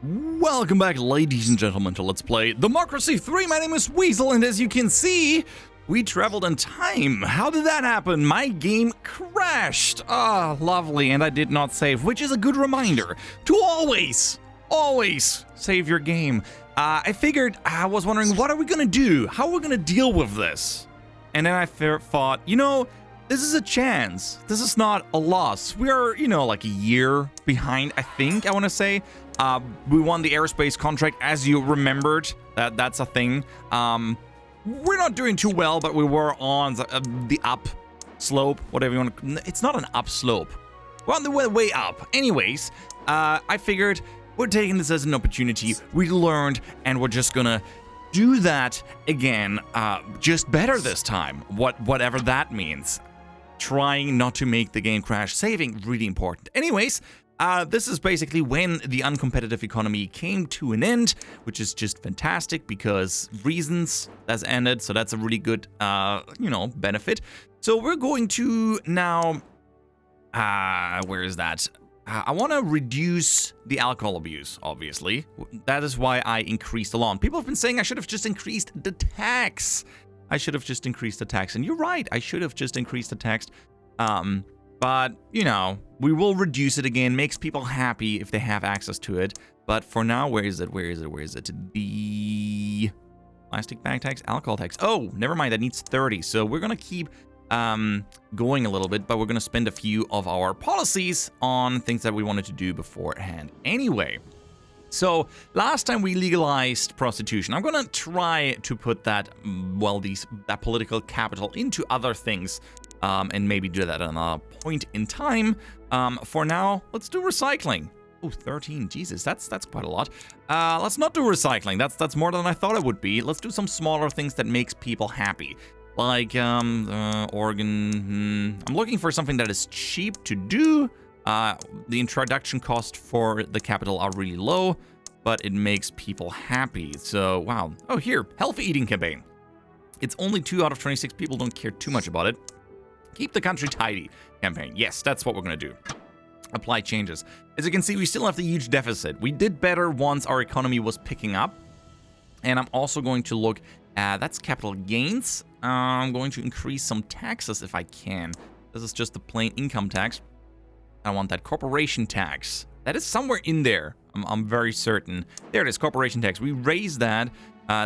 Welcome back, ladies and gentlemen, to Let's Play Democracy 3. My name is Weasel, and as you can see, we traveled in time. How did that happen? My game crashed. Ah, lovely, and I did not save, which is a good reminder to always save your game. I was wondering, what are we gonna do? How are we gonna deal with this? And then I thought, this is a chance. This is not a loss. We are, like a year behind, I think, I want to say. We won the aerospace contract, as you remembered. That's a thing. We're not doing too well, but we were on the up slope, whatever you want to... It's not an up slope. We're on the way up. Anyways, I figured we're taking this as an opportunity. We learned, and we're just gonna do that again, just better this time, whatever that means. Trying not to make the game crash. Saving, really important. Anyways, this is basically when the uncompetitive economy came to an end, which is just fantastic because reasons has ended, so that's a really good, benefit. So we're going to now, where is that? I want to reduce the alcohol abuse, obviously. That is why I increased the law. People have been saying I should have just increased the tax. And you're right, I should have just increased the tax. But, we will reduce it again. Makes people happy if they have access to it. But for now, where is it? The plastic bag tax, alcohol tax. Oh, never mind, that needs 30. So we're going to keep going a little bit, but we're going to spend a few of our policies on things that we wanted to do beforehand. Anyway. So, last time we legalized prostitution. I'm gonna try to put that, that political capital into other things, and maybe do that at another point in time. For now, let's do recycling. Oh, 13, Jesus, that's quite a lot. Let's not do recycling, that's more than I thought it would be. Let's do some smaller things that makes people happy. Like, Oregon, I'm looking for something that is cheap to do. The introduction cost for the capital are really low, but it makes people happy. So, wow. Oh, here, healthy eating campaign. It's only 2 out of 26 people don't care too much about it. Keep the country tidy campaign. Yes, that's what we're going to do. Apply changes. As you can see, we still have the huge deficit. We did better once our economy was picking up. And I'm also going to look at, that's capital gains. I'm going to increase some taxes if I can. This is just the plain income tax. I want that corporation tax. That is somewhere in there. I'm very certain. There it is, corporation tax. We raised that.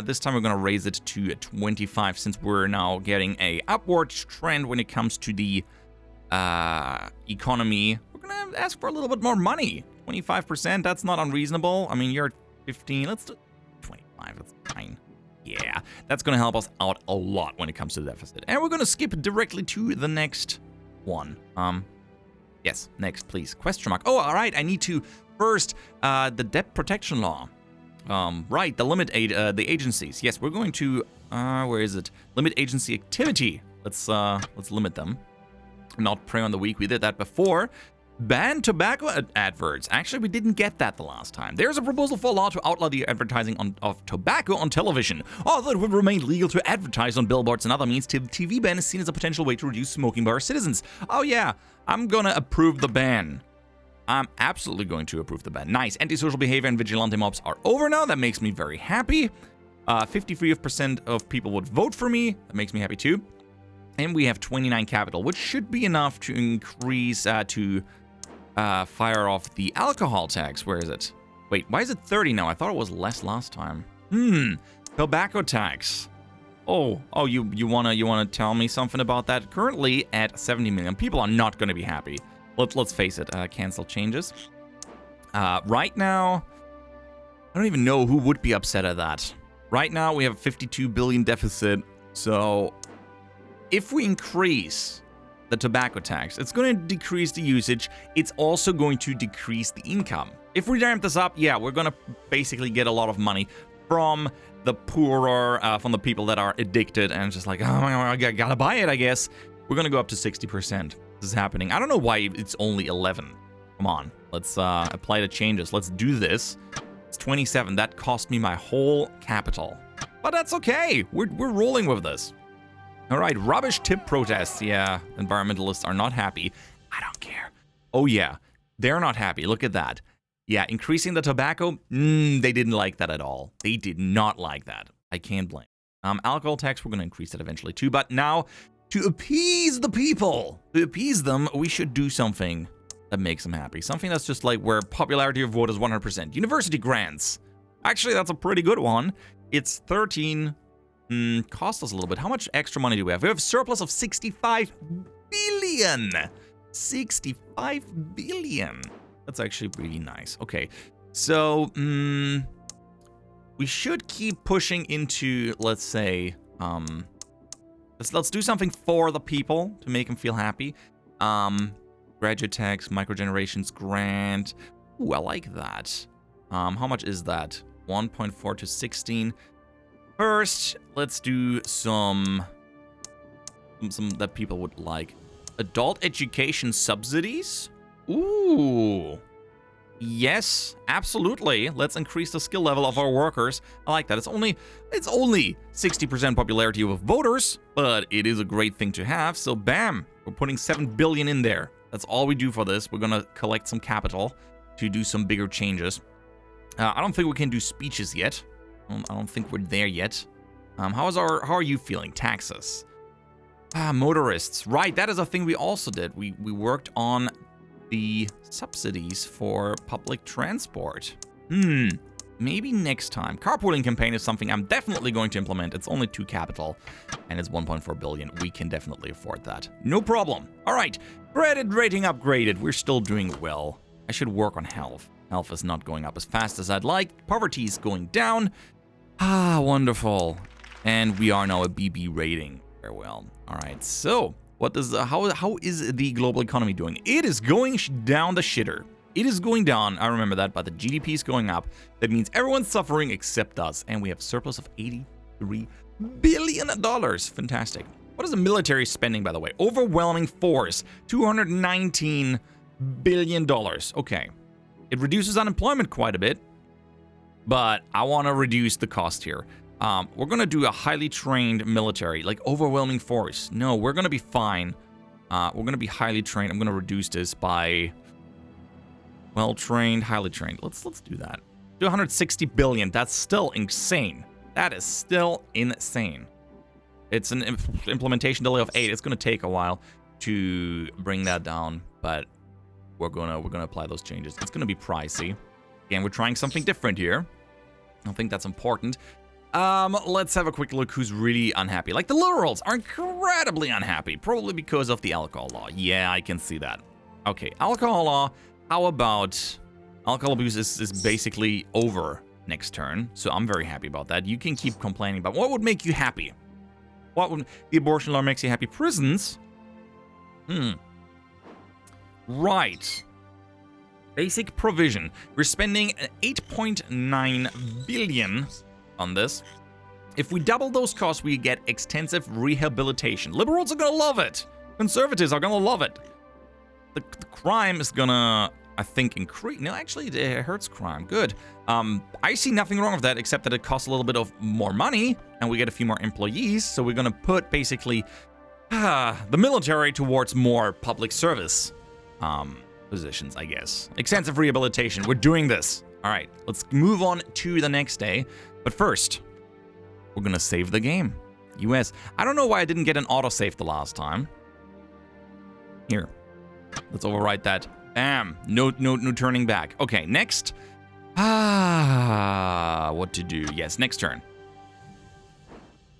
This time we're going to raise it to 25 since we're now getting a upward trend when it comes to the economy. We're going to ask for a little bit more money. 25%, that's not unreasonable. I mean, you're at 15. Let's do 25. That's fine. Yeah, that's going to help us out a lot when it comes to the deficit. And we're going to skip directly to the next one. Yes, next, please. Question mark. Oh, all right. I need to first the debt protection law. Right, the limit the agencies. Yes, we're going to where is it? Limit agency activity. Let's limit them. Not prey on the weak. We did that before. Ban tobacco adverts. Actually, we didn't get that the last time. There's a proposal for a law to outlaw the advertising of tobacco on television. Although it would remain legal to advertise on billboards and other means, TV ban is seen as a potential way to reduce smoking by our citizens. Oh yeah, I'm gonna approve the ban. I'm absolutely going to approve the ban. Nice. Antisocial behavior and vigilante mobs are over now. That makes me very happy. 53% of people would vote for me. That makes me happy too. And we have 29 capital, which should be enough to increase fire off the alcohol tax. Where is it? Wait, why is it 30 now? I thought it was less last time. Tobacco tax. Oh, you wanna tell me something about that? Currently at 70 million. People are not gonna be happy. Let's face it. Cancel changes. Right now, I don't even know who would be upset at that. Right now we have a 52 billion deficit. So if we increase the tobacco tax, it's going to decrease the usage. It's also going to decrease the income. If we ramp this up, yeah, we're going to basically get a lot of money from the poorer, from the people that are addicted and just like, oh my God, I gotta buy it, I guess. We're going to go up to 60%. This is happening. I don't know why it's only 11. Come on, let's apply the changes. Let's do this. It's 27. That cost me my whole capital. But that's okay. We're rolling with this. All right, rubbish tip protests. Yeah, environmentalists are not happy. I don't care. Oh yeah, they're not happy. Look at that. Yeah, increasing the tobacco, they didn't like that at all. They did not like that. I can't blame. Alcohol tax, we're going to increase that eventually too. But now, to appease the people, to appease them, we should do something that makes them happy. Something that's just like where popularity of vote is 100%. University grants. Actually, that's a pretty good one. It's 13. Cost us a little bit. How much extra money do we have? We have a surplus of 65 billion. 65 billion. That's actually really nice. Okay, so we should keep pushing into, let's say, let's do something for the people to make them feel happy. Graduate tax, microgenerations grant. Ooh, I like that. How much is that? 1.4 to 16. First, let's do some that people would like. Adult education subsidies. Ooh. Yes, absolutely. Let's increase the skill level of our workers. I like that. It's only 60% popularity of voters, but it is a great thing to have. So bam, we're putting 7 billion in there. That's all we do for this. We're gonna collect some capital to do some bigger changes. I don't think we can do speeches yet. I don't think we're there yet. How are you feeling? Taxes. Motorists. Right, that is a thing we also did. We worked on the subsidies for public transport. Maybe next time. Carpooling campaign is something I'm definitely going to implement. It's only 2 capital, and it's 1.4 billion. We can definitely afford that. No problem. All right, credit rating upgraded. We're still doing well. I should work on health. Health is not going up as fast as I'd like. Poverty is going down. Wonderful. And we are now a BB rating. Very well. All right, so what does how is the global economy doing? It is going down the shitter. It is going down. I remember that, but the GDP is going up. That means everyone's suffering except us, and we have a surplus of $83 billion. Fantastic. What is the military spending, by the way? Overwhelming force, $219 billion. Okay, it reduces unemployment quite a bit, but I want to reduce the cost here. We're going to do a highly trained military, like overwhelming force. No, we're going to be fine. We're going to be highly trained. I'm going to reduce this by well-trained, highly trained. Let's do that. Do 160 billion. That's still insane. That is still insane. It's an implementation delay of 8. It's going to take a while to bring that down, but we're gonna apply those changes. It's going to be pricey. Again, we're trying something different here. I think that's important. Let's have a quick look who's really unhappy. Like, the liberals are incredibly unhappy, probably because of the alcohol law. Yeah, I can see that. Okay, alcohol law. How about alcohol abuse is basically over next turn, so I'm very happy about that. You can keep complaining, but what would make you happy? What would the abortion law makes you happy? Prisons? Right. Basic provision. We're spending 8.9 billion on this. If we double those costs, we get extensive rehabilitation. Liberals are gonna love it. Conservatives are gonna love it. The crime is gonna, I think, increase. No, actually, it hurts crime. Good. I see nothing wrong with that, except that it costs a little bit of more money, and we get a few more employees. So we're gonna put basically the military towards more public service positions, I guess. Extensive rehabilitation. We're doing this. All right, let's move on to the next day. But first, we're gonna save the game. US. I don't know why I didn't get an autosave the last time. Here. Let's overwrite that. Bam. No turning back. Okay, next. What to do? Yes, next turn.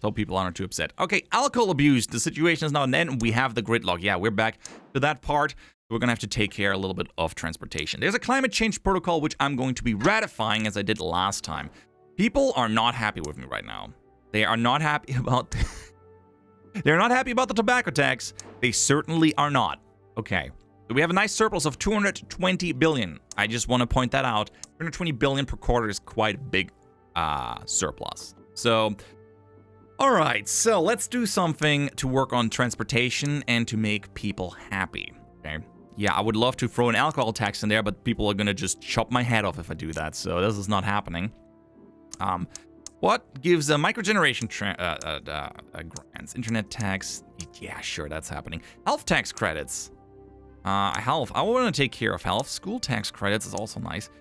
So people aren't too upset. Okay, alcohol abuse. The situation is now an end. We have the gridlock. Yeah, we're back to that part. We're gonna have to take care a little bit of transportation. There's a climate change protocol, which I'm going to be ratifying as I did last time. People are not happy with me right now. They are not happy about... They're not happy about the tobacco tax. They certainly are not. Okay. So we have a nice surplus of 220 billion. I just want to point that out. 220 billion per quarter is quite a big surplus. So, all right. So let's do something to work on transportation and to make people happy. Okay. Yeah, I would love to throw an alcohol tax in there, but people are going to just chop my head off if I do that. So this is not happening. What gives a microgeneration grants? Internet tax. Yeah, sure, that's happening. Health tax credits. Health. I want to take care of health. School tax credits is also nice.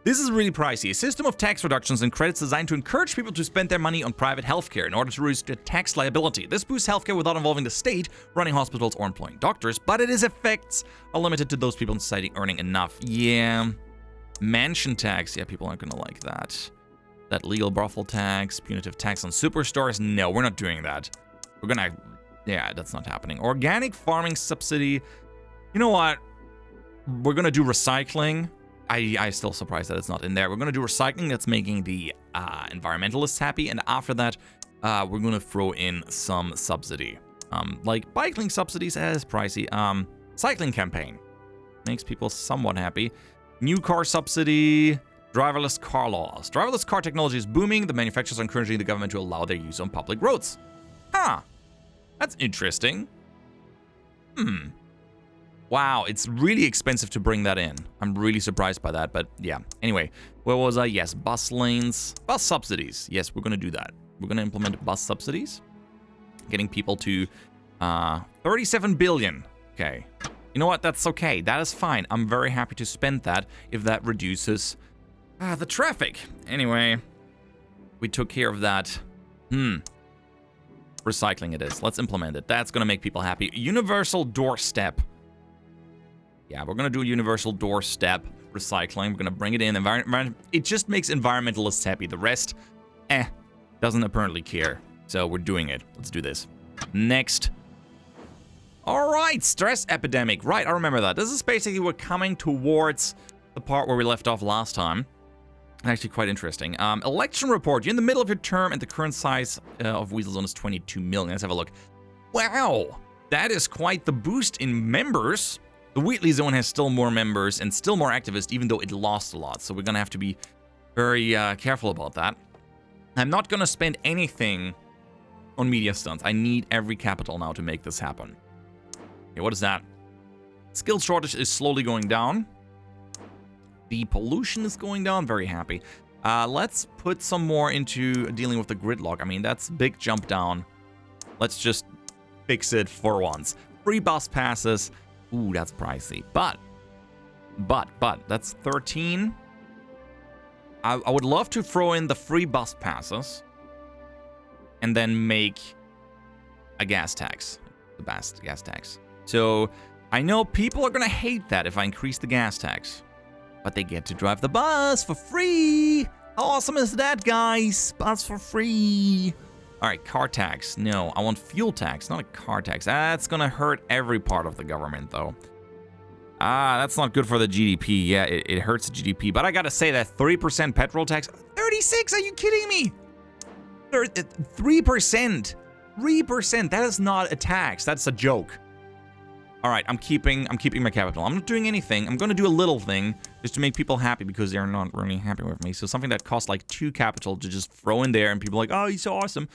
This is really pricey. A system of tax reductions and credits designed to encourage people to spend their money on private healthcare in order to reduce their tax liability. This boosts healthcare without involving the state, running hospitals, or employing doctors, but its effects are limited to those people in society earning enough. Yeah. Mansion tax. Yeah, people aren't gonna like that. That legal brothel tax, punitive tax on superstores. No, we're not doing that. We're gonna... Yeah, that's not happening. Organic farming subsidy. You know what? We're gonna do recycling. I'm still surprised that it's not in there. We're gonna do recycling. That's making the environmentalists happy. And after that, we're gonna throw in some subsidy. Like biking subsidies as pricey. Cycling campaign. Makes people somewhat happy. New car subsidy. Driverless car laws. Driverless car technology is booming. The manufacturers are encouraging the government to allow their use on public roads. Huh. That's interesting. Wow, it's really expensive to bring that in. I'm really surprised by that, but yeah. Anyway, where was I? Yes, bus lanes. Bus subsidies. Yes, we're going to do that. We're going to implement bus subsidies. Getting people to 37 billion. Okay. You know what? That's okay. That is fine. I'm very happy to spend that if that reduces the traffic. Anyway, we took care of that. Recycling it is. Let's implement it. That's going to make people happy. Universal doorstep. Yeah, we're going to do a universal doorstep recycling. We're going to bring it in. It just makes environmentalists happy. The rest, doesn't apparently care. So we're doing it. Let's do this. Next. All right, stress epidemic. Right, I remember that. This is basically we're coming towards the part where we left off last time. Actually quite interesting. Election report. You're in the middle of your term and the current size of WeaselZone is 22 million. Let's have a look. Wow, that is quite the boost in members. The Wheatley Zone has still more members and still more activists, even though it lost a lot. So we're going to have to be very careful about that. I'm not going to spend anything on media stunts. I need every capital now to make this happen. Okay, what is that? Skill shortage is slowly going down. The pollution is going down. Very happy. Let's put some more into dealing with the gridlock. I mean, that's a big jump down. Let's just fix it for once. Free bus passes. Ooh, that's pricey. But, that's 13. I would love to throw in the free bus passes and then make a gas tax. The best gas tax. So, I know people are going to hate that if I increase the gas tax. But they get to drive the bus for free. How awesome is that, guys? Bus for free. All right, car tax. No, I want fuel tax, not a car tax. That's going to hurt every part of the government, though. That's not good for the GDP. Yeah, it hurts the GDP. But I got to say that 3% petrol tax. 36? Are you kidding me? 3%. 3%. That is not a tax. That's a joke. All right, I'm keeping my capital. I'm not doing anything. I'm going to do a little thing just to make people happy because they're not really happy with me. So something that costs like 2 capital to just throw in there and people are like, oh, he's so awesome.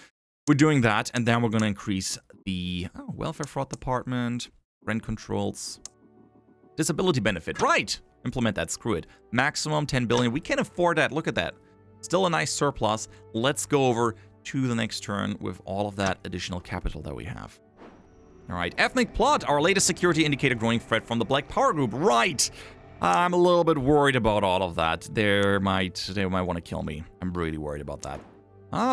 We're doing that, and then we're going to increase the welfare fraud department, rent controls, disability benefit. Right! Implement that. Screw it. Maximum 10 billion. We can afford that. Look at that. Still a nice surplus. Let's go over to the next turn with all of that additional capital that we have. All right. Ethnic plot. Our latest security indicator growing threat from the Black Power Group. Right! I'm a little bit worried about all of that. They might want to kill me. I'm really worried about that.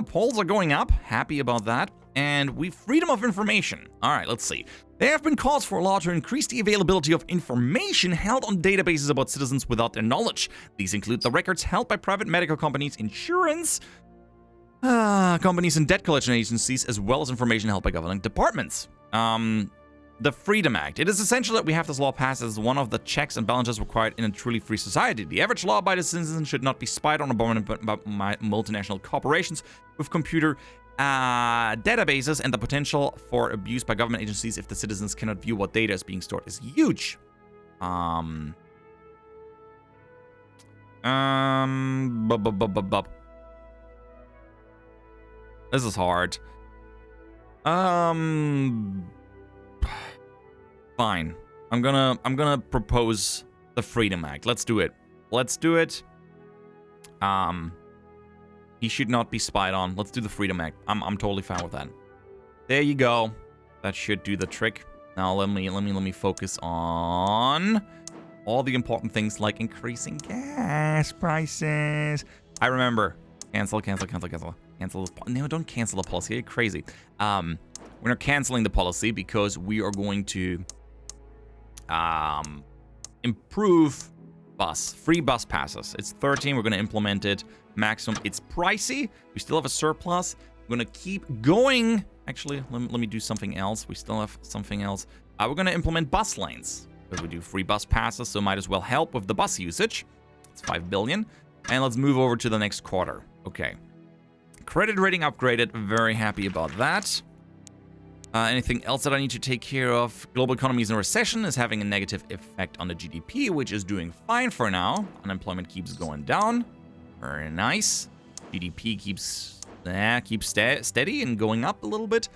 Polls are going up. Happy about that. And freedom of information. All right, let's see. There have been calls for a law to increase the availability of information held on databases about citizens without their knowledge. These include the records held by private medical companies, insurance companies, and debt collection agencies, as well as information held by government departments. The Freedom Act. It is essential that we have this law passed as one of the checks and balances required in a truly free society. The average law-abiding citizen should not be spied on by multinational corporations with computer databases, and the potential for abuse by government agencies if the citizens cannot view what data is being stored is huge. This is hard. Fine. I'm gonna propose the Freedom Act. Let's do it. Let's do it. He should not be spied on. Let's do the Freedom Act. I'm totally fine with that. There you go. That should do the trick. Now let me focus on all the important things like increasing gas prices. I remember. Cancel. Cancel this. No, don't cancel the policy. You're crazy. We're not canceling the policy because we are going to improve free bus passes. It's 13. We're going to implement it. Maximum. It's pricey. We still have a surplus. We're going to keep going. Actually, let me do something else. We still have something else. We're going to implement bus lanes because we do free bus passes, so might as well help with the bus usage. It's 5 billion. And let's move over to the next quarter. Okay. Credit rating upgraded. Very happy about that. Anything else that I need to take care of? Global economy is in recession, is having a negative effect on the GDP, which is doing fine for now. Unemployment keeps going down. Very nice. GDP keeps steady and going up a little bit.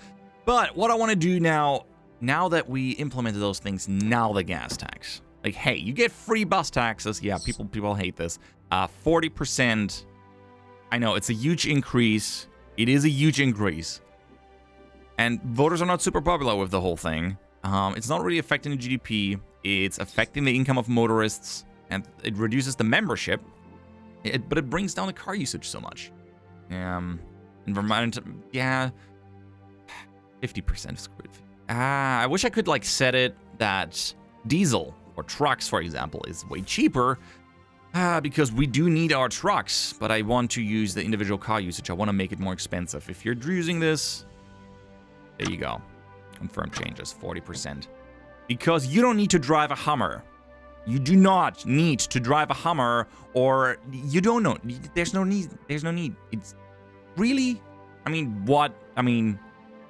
But what I want to do now that we implemented those things, now the gas tax. Like, hey, you get free bus taxes. Yeah, people hate this. 40%. I know, it's a huge increase. It is a huge increase. And voters are not super popular with the whole thing. It's not really affecting the GDP. It's affecting the income of motorists. And it reduces the membership. But it brings down the car usage so much. Environment, yeah. 50% screwed. I wish I could, like, set it that diesel or trucks, for example, is way cheaper. Because we do need our trucks, but I want to use the individual car usage. I want to make it more expensive. If you're using this, there you go. Confirm changes, 40%. Because you don't need to drive a Hummer. You do not need to drive a Hummer, or you don't know. There's no need. There's no need. It's really, I mean, what? I mean,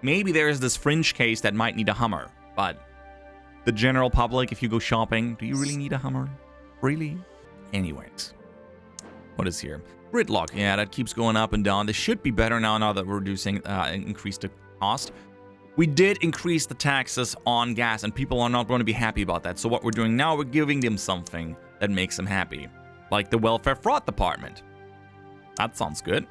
maybe there's this fringe case that might need a Hummer, but the general public, if you go shopping, do you really need a Hummer? Really? Anyways, what is here? Gridlock. Yeah, that keeps going up and down. This should be better now that we're reducing, increased the cost. We did increase the taxes on gas, and people are not going to be happy about that. So what we're doing now, we're giving them something that makes them happy. Like the Welfare Fraud Department. That sounds good.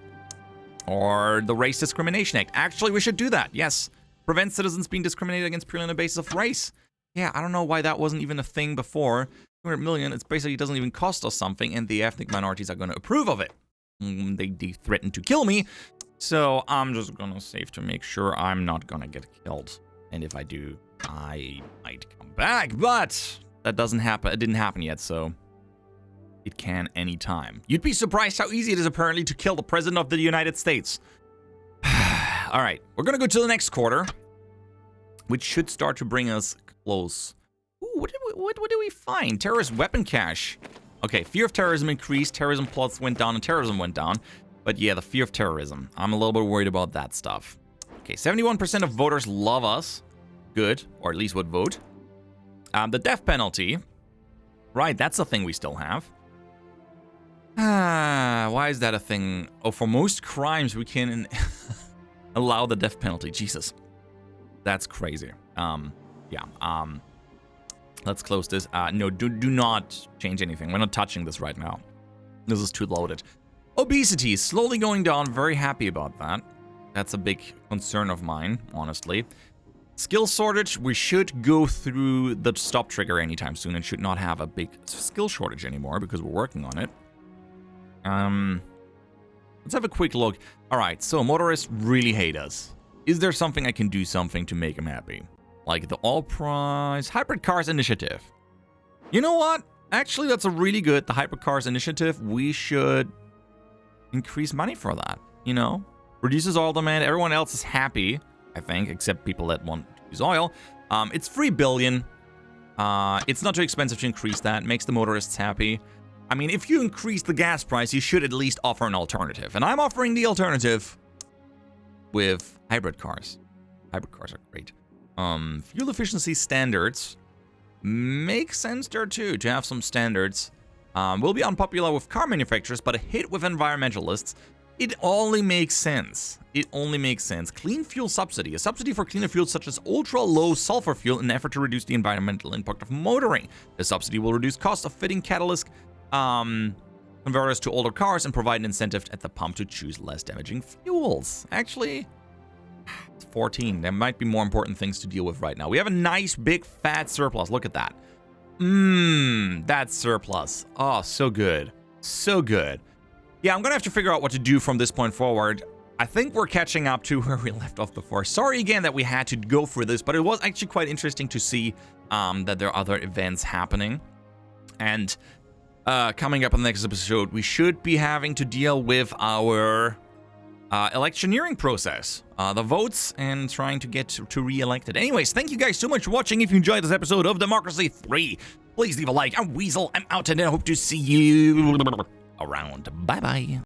Or the Race Discrimination Act. Actually, we should do that. Yes. Prevent citizens being discriminated against purely on the basis of race. Yeah, I don't know why that wasn't even a thing before. 200 million, it's basically doesn't even cost us something, and the ethnic minorities are going to approve of it. They threaten to kill me, so I'm just going to save to make sure I'm not going to get killed. And if I do, I might come back, but that doesn't happen. It didn't happen yet, so it can anytime. You'd be surprised how easy it is apparently to kill the president of the United States. All right, we're going to go to the next quarter, which should start to bring us close. Ooh, what did we find? Terrorist weapon cache. Okay, fear of terrorism increased, terrorism plots went down, and terrorism went down. But yeah, the fear of terrorism. I'm a little bit worried about that stuff. Okay, 71% of voters love us. Good, or at least would vote. The death penalty. Right, that's a thing we still have. Why is that a thing? Oh, for most crimes, we can allow the death penalty. Jesus. That's crazy. Let's close this. No, do not change anything. We're not touching this right now. This is too loaded. Obesity is slowly going down. Very happy about that. That's a big concern of mine, honestly. Skill shortage. We should go through the stop trigger anytime soon and should not have a big skill shortage anymore because we're working on it. Let's have a quick look. All right, so motorists really hate us. Is there something I can do to make them happy? Like the all-price hybrid cars initiative. You know what? Actually, that's a really good, the hybrid cars initiative. We should increase money for that, you know? Reduces oil demand. Everyone else is happy, I think, except people that want to use oil. It's 3 billion. It's not too expensive to increase that. Makes the motorists happy. I mean, if you increase the gas price, you should at least offer an alternative. And I'm offering the alternative with hybrid cars. Hybrid cars are great. Fuel efficiency standards make sense there too, to have some standards. Will be unpopular with car manufacturers, but a hit with environmentalists. It only makes sense. It only makes sense. Clean fuel subsidy. A subsidy for cleaner fuels such as ultra-low sulfur fuel in an effort to reduce the environmental impact of motoring. The subsidy will reduce costs of fitting catalyst converters to older cars and provide an incentive at the pump to choose less damaging fuels. Actually, it's 14. There might be more important things to deal with right now. We have a nice big fat surplus. Look at that. That's surplus. Oh, so good. So good. Yeah, I'm gonna have to figure out what to do from this point forward. I think we're catching up to where we left off before. Sorry again that we had to go through this, but it was actually quite interesting to see that there are other events happening. And coming up in the next episode, we should be having to deal with our electioneering process, the votes, and trying to get to re-elected. Anyways, thank you guys so much for watching. If you enjoyed this episode of Democracy 3, please leave a like. I'm Weasel. I'm out, and I hope to see you around. Bye-bye.